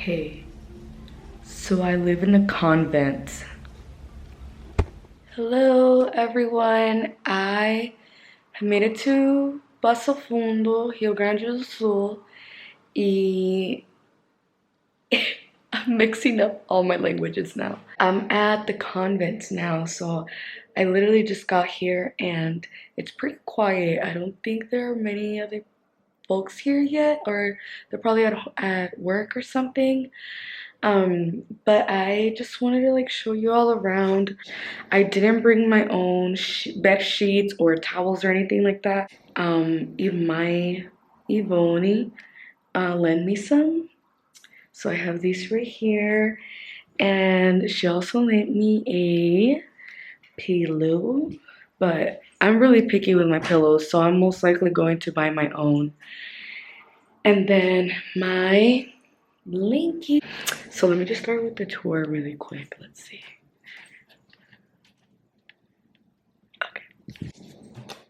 Okay, so I live in a convent. Hello everyone, I have made it to Passo Fundo, Rio Grande do Sul, e I'm mixing up all my languages now. I'm at the convent now, so I literally just got here and it's pretty quiet. I don't think there are many other folks here yet, or they're probably at work or something. But I just wanted to like show you all around. I didn't bring my own bed sheets or towels or anything like that. My Ivoni lent me some. So I have these right here. And she also lent me a pillow. But I'm really picky with my pillows, so I'm most likely going to buy my own. And then my blankie. So let me just start with the tour really quick. Let's see. Okay.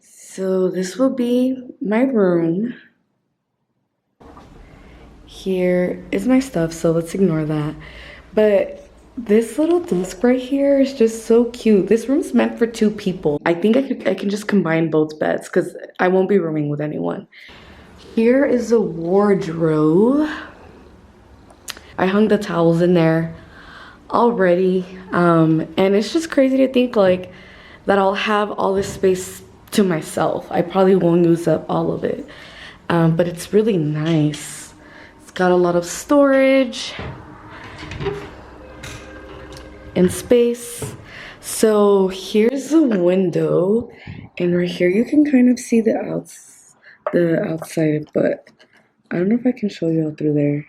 So this will be my room. Here is my stuff, so let's ignore that. But this little desk right here is just so cute. This room's meant for 2 people. I think I can just combine both beds because I won't be rooming with anyone. Here is a wardrobe. I hung the towels in there already, and it's just crazy to think like that I'll have all this space to myself. I probably won't use up all of it, but it's really nice. It's got a lot of storage and space. So here's a window, and right here you can kind of see the outside, but I don't know if I can show you all through there.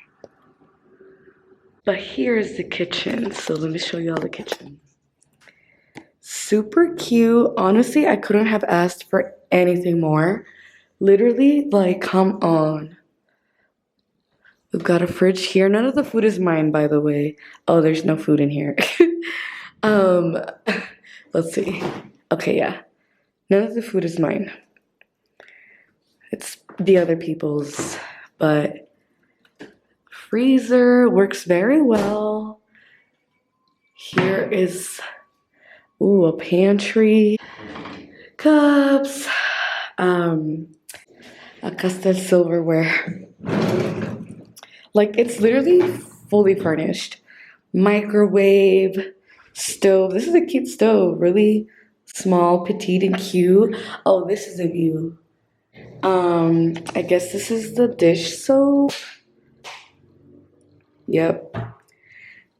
But here's the kitchen, so let me show you all the kitchen. Super cute. Honestly, I couldn't have asked for anything more. Literally, like, come on. We've got a fridge here. None of the food is mine, by the way. Oh, there's no food in here. Let's see. Okay, yeah. None of the food is mine. It's the other people's, but freezer works very well. Here is, ooh, a pantry, cups, a custom silverware. Like, it's literally fully furnished. Microwave, stove. This is a cute stove, really small, petite, and cute. Oh, this is a view. I guess this is the dish soap. Yep.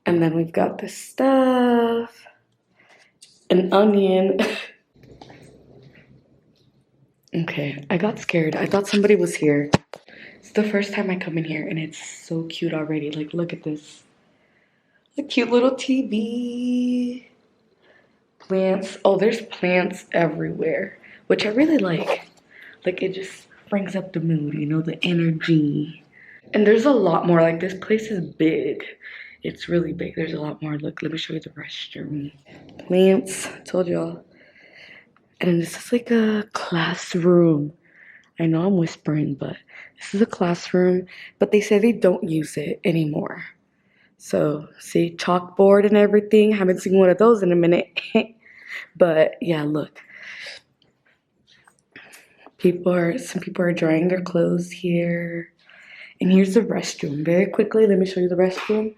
And then we've got this stuff. An onion. Okay, I got scared. I thought somebody was here. It's the first time I come in here and it's so cute already. Like, look at this. A cute little TV. Plants. Oh, there's plants everywhere, which I really like. Like, it just brings up the mood, you know, the energy. And there's a lot more. Like, this place is big. It's really big. There's a lot more. Look, let me show you the restroom. Plants. Told y'all. And then this is like a classroom. I know I'm whispering, but this is a classroom. But they say they don't use it anymore. So, see, chalkboard and everything. Haven't seen one of those in a minute. But yeah, look. Some people are drying their clothes here. And here's the restroom. Very quickly, let me show you the restroom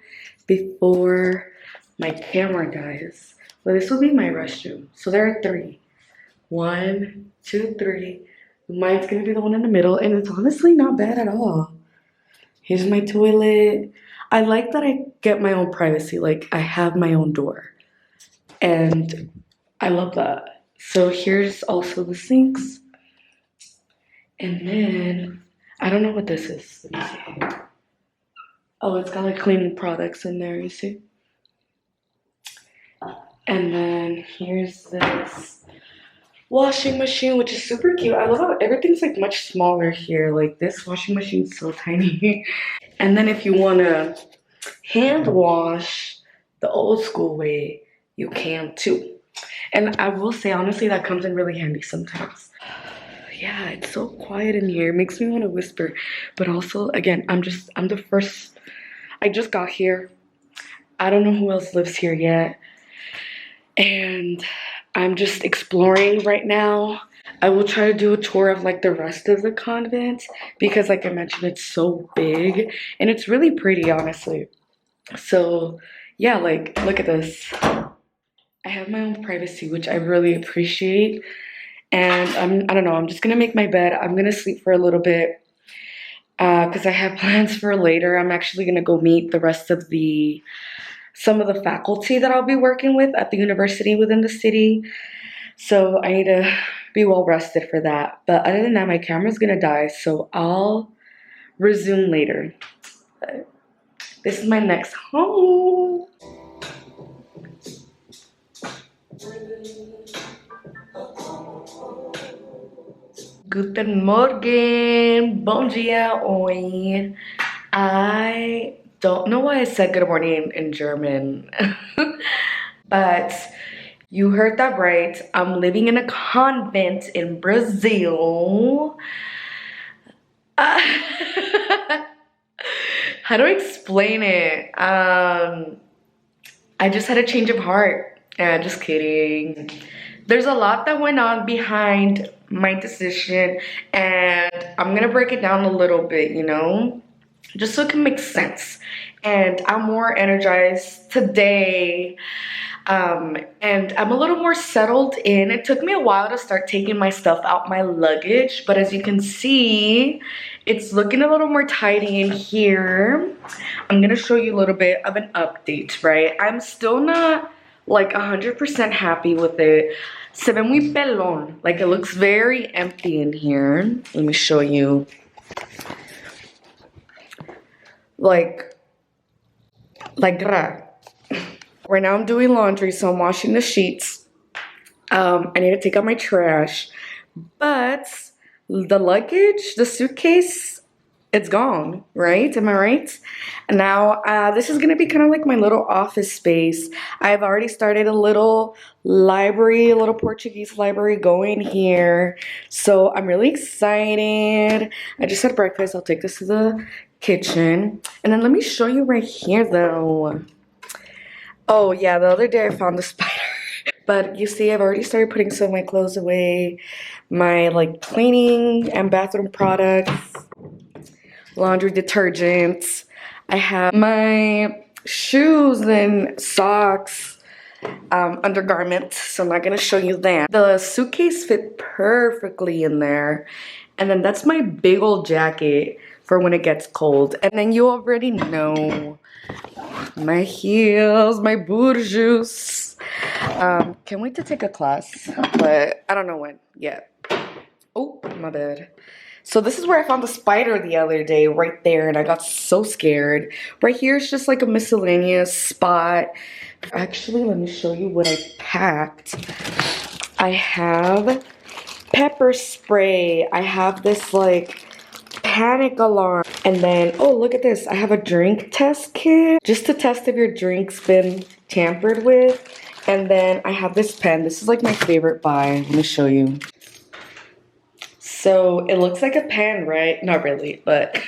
before my camera dies. Well, this will be my restroom. So there are 3. 1, 2, 3. Mine's gonna be the one in the middle, and it's honestly not bad at all. Here's my toilet. I like that I get my own privacy. Like, I have my own door. And I love that. So here's also the sinks. And then, I don't know what this is. Let me see. Oh, it's got like cleaning products in there, you see? And then here's this washing machine, which is super cute. I love how everything's like much smaller here. Like, this washing machine's so tiny. And then if you want to hand wash the old school way, you can too. And I will say, honestly, that comes in really handy sometimes. Yeah, it's so quiet in here. It makes me want to whisper. But also, again, I'm the first. I just got here. I don't know who else lives here yet. And I'm just exploring right now. I will try to do a tour of like the rest of the convent because like I mentioned, it's so big and it's really pretty, honestly. So yeah, like look at this. I have my own privacy, which I really appreciate. And I don't know, I'm just gonna make my bed. I'm gonna sleep for a little bit because I have plans for later. I'm actually gonna go meet the rest of some of the faculty that I'll be working with at the university within the city. So I need to be well rested for that. But other than that, my camera's gonna die, so I'll resume later. But this is my next home. Guten Morgen, bom dia, oi. I don't know why I said good morning in German, but you heard that right. I'm living in a convent in Brazil. Uh, how do I explain it? I just had a change of heart. Just kidding. There's a lot that went on behind my decision, and I'm gonna break it down a little bit, just so it can make sense. And I'm more energized today. And I'm a little more settled in. It took me a while to start taking my stuff out my luggage, but as you can see, it's looking a little more tidy in here. I'm gonna show you a little bit of an update, right? I'm still not like 100% happy with it. Se ve muy pelón. Like it looks very empty in here. Let me show you. Like right now I'm doing laundry, so I'm washing the sheets. I need to take out my trash, but the luggage, the suitcase, it's gone, right? Am I right? And now this is gonna be kind of like my little office space. I've already started a little library, a little Portuguese library going here. So I'm really excited. I just had breakfast. I'll take this to the kitchen. And then let me show you right here though. Oh yeah, the other day I found the spider. But you see, I've already started putting some of my clothes away, my like cleaning and bathroom products, laundry detergents. I have my shoes and socks, undergarments, so I'm not gonna show you that. The suitcase fit perfectly in there. And then that's my big old jacket for when it gets cold. And then you already know my heels, my bourgeois. Can't wait to take a class, but I don't know when yet. Oh, my bad. So this is where I found the spider the other day, right there, and I got so scared. Right here is just like a miscellaneous spot. Actually, let me show you what I packed. I have pepper spray. I have this like panic alarm. And then, oh, look at this. I have a drink test kit just to test if your drink's been tampered with. And then I have this pen. This is like my favorite buy. Let me show you. So it looks like a pen, right? Not really, but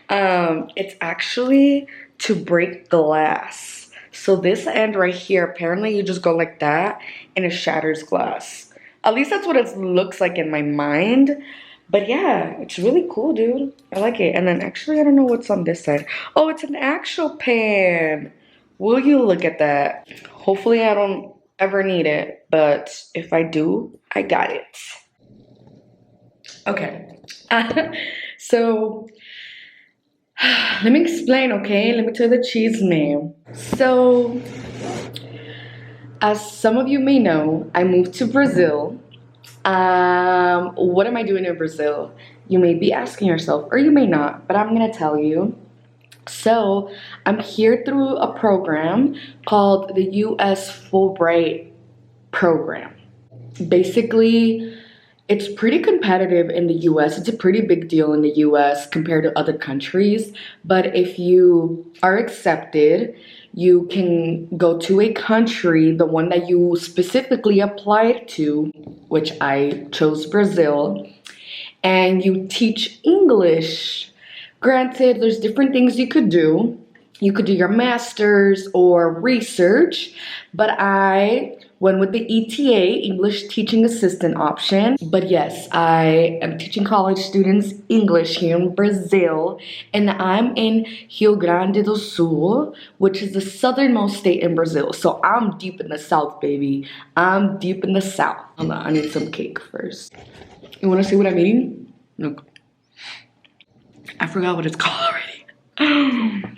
it's actually to break glass. So this end right here, apparently you just go like that and it shatters glass. At least that's what it looks like in my mind. But yeah, it's really cool, dude. I like it. And then actually, I don't know what's on this side. Oh, it's an actual pen. Will you look at that? Hopefully I don't ever need it, but if I do, I got it. Okay. So let me explain, okay? Let me tell the cheese name. So as some of you may know, I moved to Brazil. What am I doing in Brazil? You may be asking yourself, or you may not, but I'm gonna tell you. So I'm here through a program called the US Fulbright program. Basically, it's pretty competitive in the US. It's a pretty big deal in the US compared to other countries. But if you are accepted, you can go to a country, the one that you specifically applied to, which I chose Brazil, and you teach English. Granted, there's different things you could do. You could do your master's or research, but I went with the ETA, English Teaching Assistant option. But yes, I am teaching college students English here in Brazil, and I'm in Rio Grande do Sul, which is the southernmost state in Brazil. So I'm deep in the south, baby. I'm deep in the south. Hold on, I need some cake first. You wanna see what I'm eating? Look. I forgot what it's called already.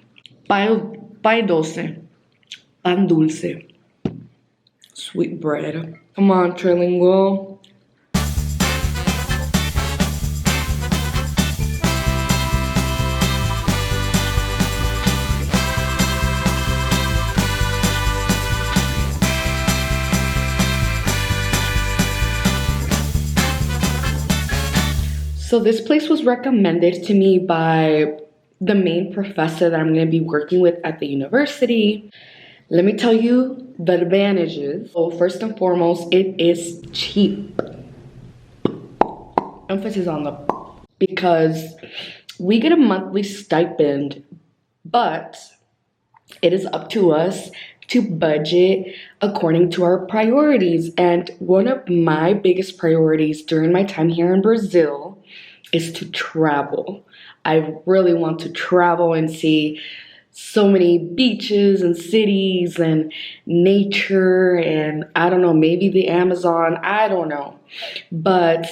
Pie doce. Pan dulce. Sweet bread. Come on, trilingual. So this place was recommended to me by the main professor that I'm going to be working with at the university. Let me tell you the advantages. So first and foremost, it is cheap. Emphasis on the because we get a monthly stipend, but it is up to us to budget according to our priorities. And one of my biggest priorities during my time here in Brazil is to travel. I really want to travel and see so many beaches and cities and nature and I don't know, maybe the Amazon, I don't know. But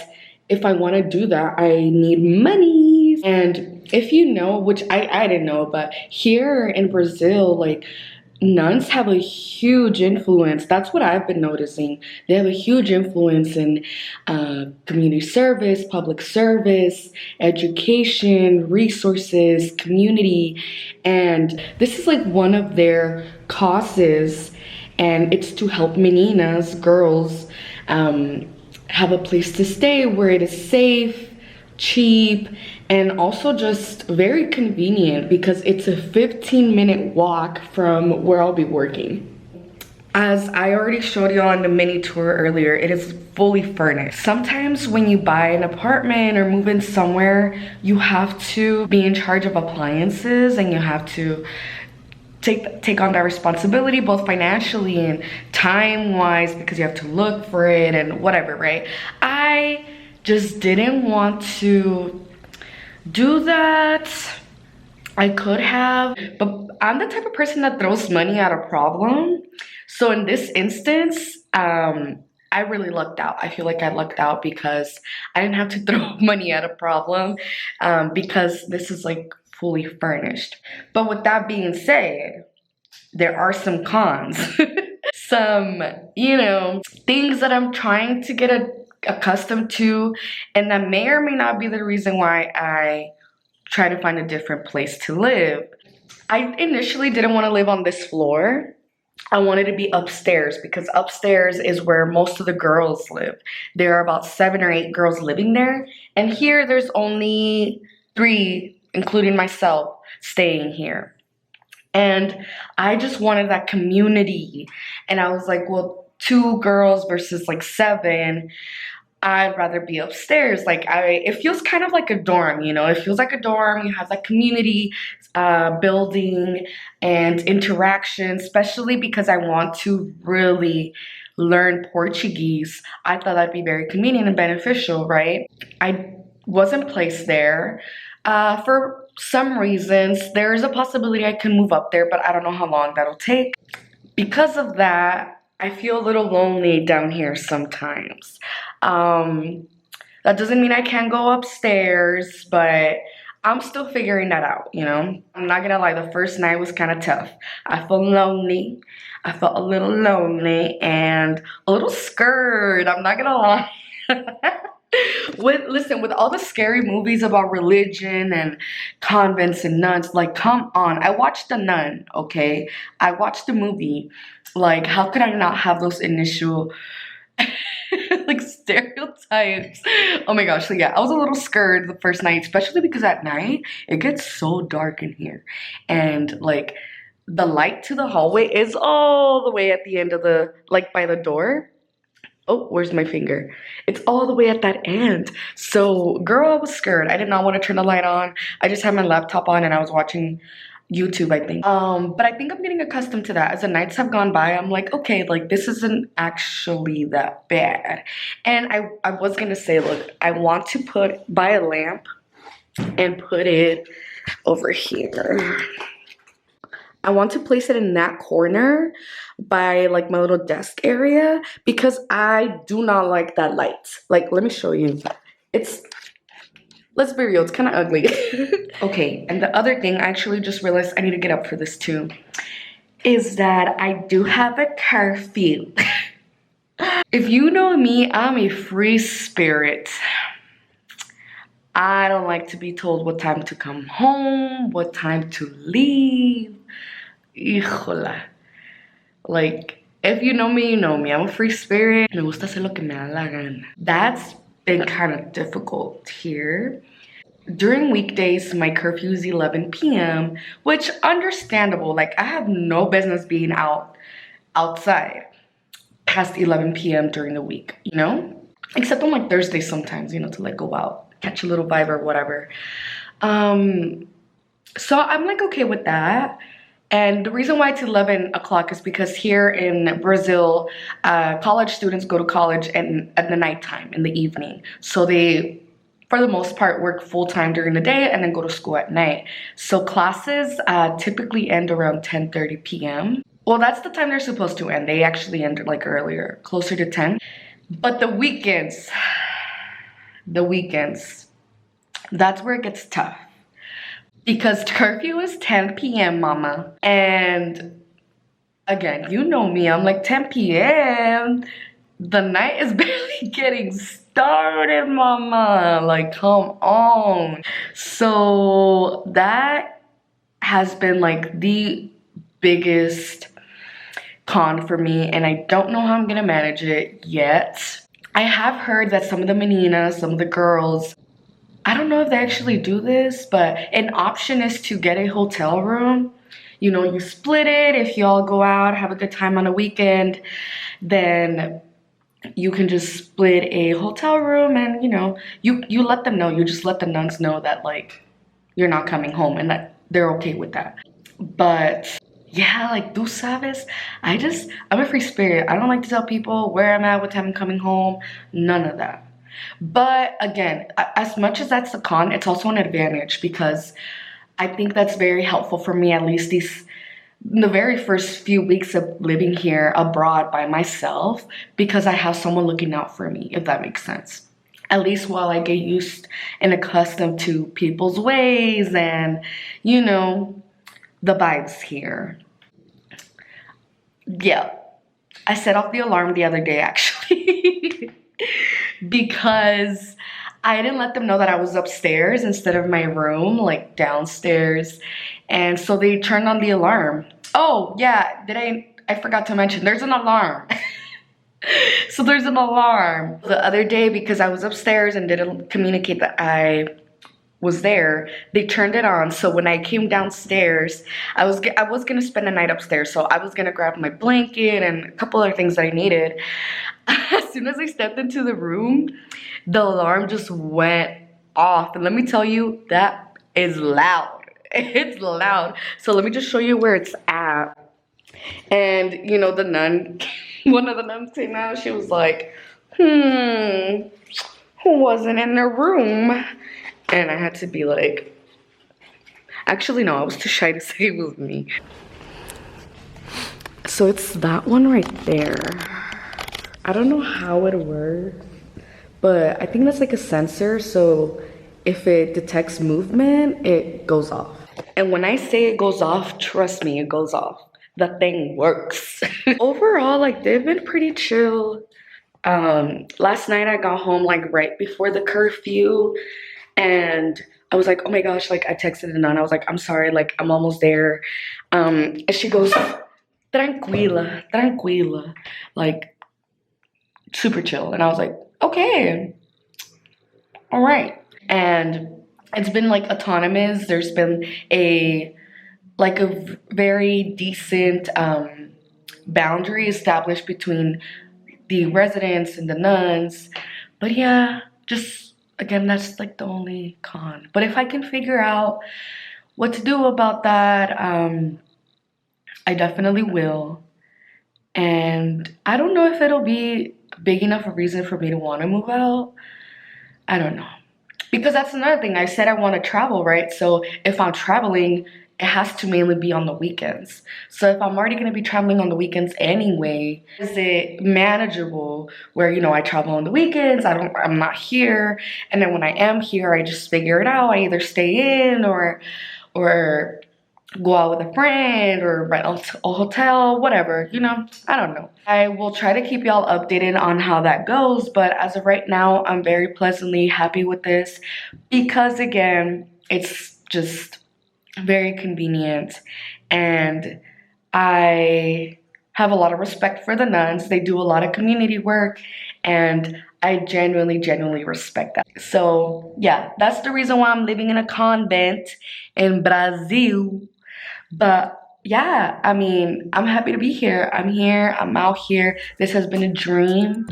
if I want to do that, I need money. And if you know, which I didn't know, but here in Brazil, like nuns have a huge influence. That's what I've been noticing. They have a huge influence in community service, public service, education, resources, community. And this is like one of their causes. And it's to help meninas, girls, have a place to stay where it is safe, cheap, and also just very convenient because it's a 15-minute walk from where I'll be working. As I already showed you on the mini tour earlier, it is fully furnished. Sometimes when you buy an apartment or move in somewhere, you have to be in charge of appliances and you have to take on that responsibility both financially and time-wise because you have to look for it and whatever, right? I just didn't want to do that. I could have, but I'm the type of person that throws money at a problem. So in this instance, I really lucked out. I feel like I lucked out because I didn't have to throw money at a problem because this is like fully furnished. But with that being said, there are some cons. Some, you know, things that I'm trying to get accustomed to, and that may or may not be the reason why I try to find a different place to live. I initially didn't want to live on this floor. I wanted to be upstairs because upstairs is where most of the girls live. There are about 7 or 8 girls living there, and here there's only 3, including myself, staying here. And I just wanted that community. And I was like, well, 2 girls versus like 7, I'd rather be upstairs. Like it feels kind of like a dorm, you know, it feels like a dorm. You have that community building and interaction, especially because I want to really learn Portuguese. I thought that'd be very convenient and beneficial, right? I wasn't placed there for some reasons. There's a possibility I can move up there, but I don't know how long that'll take. Because of that, I feel a little lonely down here sometimes. That doesn't mean I can't go upstairs, but I'm still figuring that out, you know? I'm not gonna lie, the first night was kind of tough. I felt lonely. I felt a little lonely and a little scared. I'm not gonna lie. With all the scary movies about religion and convents and nuns, like, come on. I watched The Nun, okay? I watched the movie. Like, how could I not have those initial like stereotypes? Oh my gosh. So yeah, I was a little scared the first night, especially because at night it gets so dark in here, and like the light to the hallway is all the way at the end of the, like, by the door. Oh, where's my finger? It's all the way at that end. So girl, I was scared. I did not want to turn the light on. I just had my laptop on and I was watching YouTube, I think. But I think I'm getting accustomed to that. As the nights have gone by, I'm like, okay, like this isn't actually that bad. And I was gonna say, look, I want to buy a lamp and put it over here. I want to place it in that corner by like my little desk area because I do not like that light. Like, let me show you. It's, let's be real, it's kind of ugly. Okay, and the other thing, I actually just realized I need to get up for this too, is that I do have a curfew. If you know me, I'm a free spirit. I don't like to be told what time to come home, what time to leave. Híjola. Like, if you know me, you know me. I'm a free spirit. Me gusta hacer lo que me da la gana. That's been kind of difficult here. During weekdays, my curfew is 11 p.m., which understandable. Like, I have no business being outside past 11 p.m. during the week, you know? Except on like Thursdays sometimes, you know, to like go out, catch a little vibe or whatever. So I'm like okay with that. And the reason why it's 11 o'clock is because here in Brazil, college students go to college at the nighttime, in the evening. So they, for the most part, work full-time during the day and then go to school at night. So classes typically end around 10:30 p.m. Well, that's the time they're supposed to end. They actually end like earlier, closer to 10. But the weekends, that's where it gets tough. Because curfew is 10 p.m., mama. And again, you know me, I'm like 10 p.m. The night is barely getting started, mama. Like, come on. So that has been like the biggest con for me, and I don't know how I'm gonna manage it yet. I have heard that some of the meninas, some of the girls, I don't know if they actually do this, but an option is to get a hotel room. You know, you split it. If you all go out, have a good time on a weekend, then you can just split a hotel room and, you know, you let them know. You just let the nuns know that, like, you're not coming home and that they're okay with that. But yeah, like, tú sabes, I'm a free spirit. I don't like to tell people where I'm at, what time I'm coming home, none of that. But again, as much as that's a con, it's also an advantage because I think that's very helpful for me, at least the very first few weeks of living here abroad by myself, because I have someone looking out for me, if that makes sense. At least while I get used and accustomed to people's ways and, you know, the vibes here. Yeah, I set off the alarm the other day actually. Because I didn't let them know that I was upstairs instead of my room, like downstairs. And so they turned on the alarm. Oh, yeah, I forgot to mention, there's an alarm. So there's an alarm. The other day, because I was upstairs and didn't communicate that I was there, they turned it on. So when I came downstairs, I was gonna spend the night upstairs. So I was gonna grab my blanket and a couple other things that I needed. As soon as I stepped into the room, the alarm just went off. And let me tell you, that is loud. It's loud. So let me just show you where it's at. And, you know, the nun, one of the nuns came out. She was like, who wasn't in the room? And I had to be like, actually, no, I was too shy to say it was me. So it's that one right there. I don't know how it works, but I think that's like a sensor. So if it detects movement, it goes off. And when I say it goes off, trust me, it goes off. The thing works. Overall, like, they've been pretty chill. Last night I got home like right before the curfew, and I was like, oh my gosh, like I texted the nun. I was like, I'm sorry, like I'm almost there. And she goes, tranquila, tranquila, like super chill. And I was like, okay, all right. And it's been like autonomous. There's been a very decent boundary established between the residents and the nuns. But yeah, just again, that's like the only con. But if I can figure out what to do about that. I definitely will. And I don't know if it'll be big enough a reason for me to want to move out. I don't know. Because that's another thing. I said I want to travel, right? So if I'm traveling, it has to mainly be on the weekends. So if I'm already going to be traveling on the weekends anyway, is it manageable where, I travel on the weekends, I'm not here, and then when I am here, I just figure it out. I either stay in or go out with a friend or rent a hotel, whatever, I don't know. I will try to keep y'all updated on how that goes, but as of right now, I'm very pleasantly happy with this because, again, it's just very convenient, and I have a lot of respect for the nuns. They do a lot of community work, and I genuinely respect that. So yeah, that's the reason why I'm living in a convent in Brazil. But yeah, I mean, I'm happy to be here. I'm here, I'm out here. This has been a dream.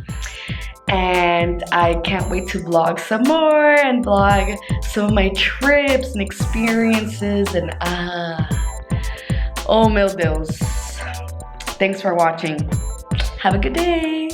And I can't wait to vlog some more and vlog some of my trips and experiences and oh meu Deus. Thanks for watching. Have a good day.